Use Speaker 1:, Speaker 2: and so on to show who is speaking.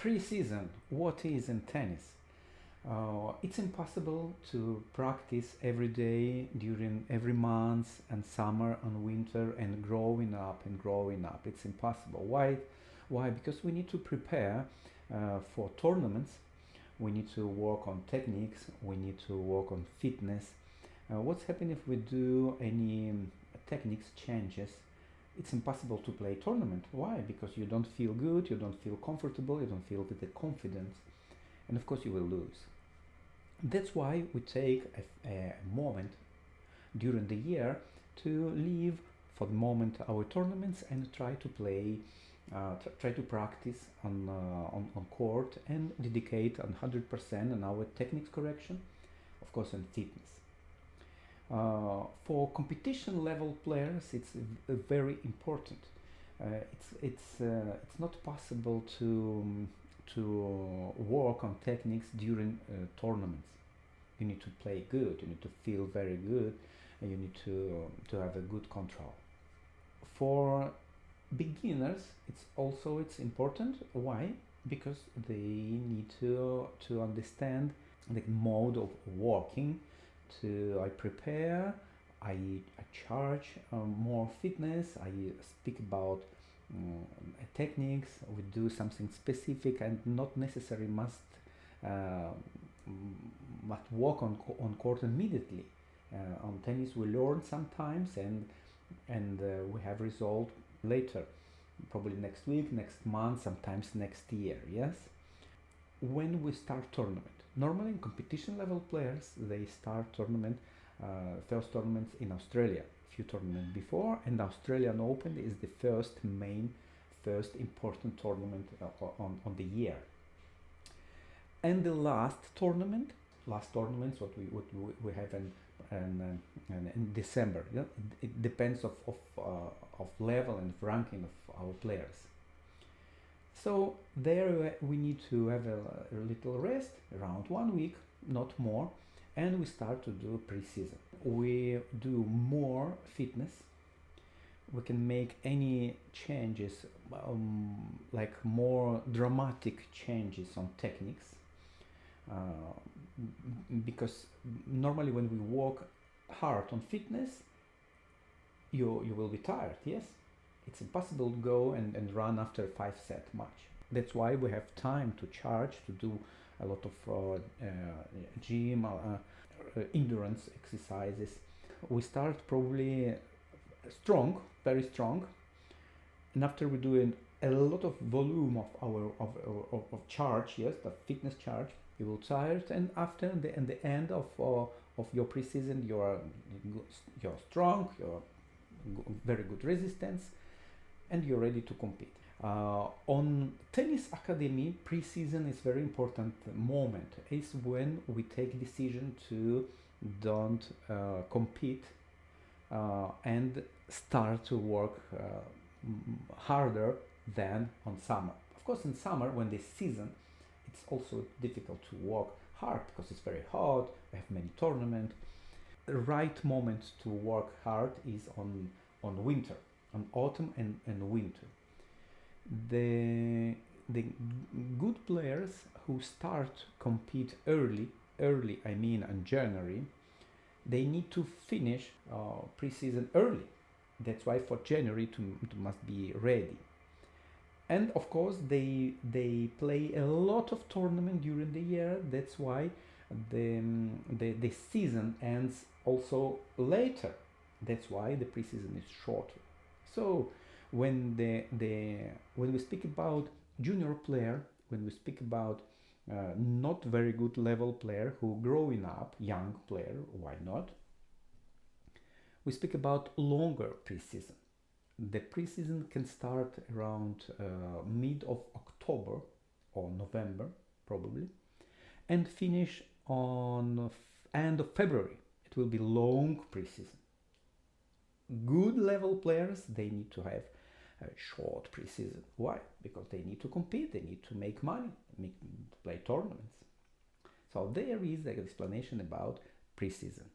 Speaker 1: Pre-season, what is in tennis? It's impossible to practice every day during every month and summer and winter and growing up and growing up. It's impossible. Why? Why? Because we need to prepare for tournaments. We need to work on techniques. We need to work on fitness. What's happening if we do any techniques changes? It's impossible to play tournament. Why? Because you don't feel good, you don't feel comfortable, you don't feel with the confidence, and of course you will lose. That's why we take a moment during the year to leave for the moment our tournaments and try to play, try to practice on court and dedicate 100% on our techniques correction, of course, and fitness. For competition level players, it's very important. It's not possible to work on techniques during tournaments. You need to play good. You need to feel very good, and you need to have a good control. For beginners, it's important. Why? Because they need to understand the mode of working. I prepare, I charge more fitness, I speak about techniques, we do something specific and not necessarily must walk on court immediately. On tennis we learn sometimes and we have result later, probably next week, next month, sometimes next year, yes? When we start tournament, normally competition level players, they start tournament, first tournaments in Australia, few tournaments before, and Australian Open is the first important tournament on the year. And the last tournaments what we have in December. Yeah? It depends of level and ranking of our players. So there we need to have a little rest, around 1 week, not more, and we start to do pre-season. We do more fitness. We can make any changes, like more dramatic changes on techniques, because normally when we work hard on fitness, you will be tired, yes? It's impossible to go and run after 5-set match. That's why we have time to charge, to do a lot of gym, endurance exercises. We start probably strong, very strong, and after we do a lot of volume of our of charge, yes, the fitness charge, you will tired, and after the end of your pre-season, you're strong, you're very good resistance, and you're ready to compete. On tennis academy, pre-season is very important moment. It's when we take decision to don't compete and start to work harder than on summer. Of course, in summer, when the season, it's also difficult to work hard because it's very hot. We have many tournaments. The right moment to work hard is on winter, on autumn and winter. The good players who start compete early I mean in January, they need to finish pre-season early. That's why for January to must be ready. And of course they play a lot of tournament during the year. That's why the season ends also later. That's why the preseason is shorter. So when we speak about junior player, when we speak about not very good level player who growing up, young player, why not? We speak about longer preseason. The preseason can start around mid of October or November probably, and finish on end of February. It will be long preseason. Good level players, they need to have a short preseason. Why? Because they need to compete, they need to make money, play tournaments. So there is the explanation about preseason.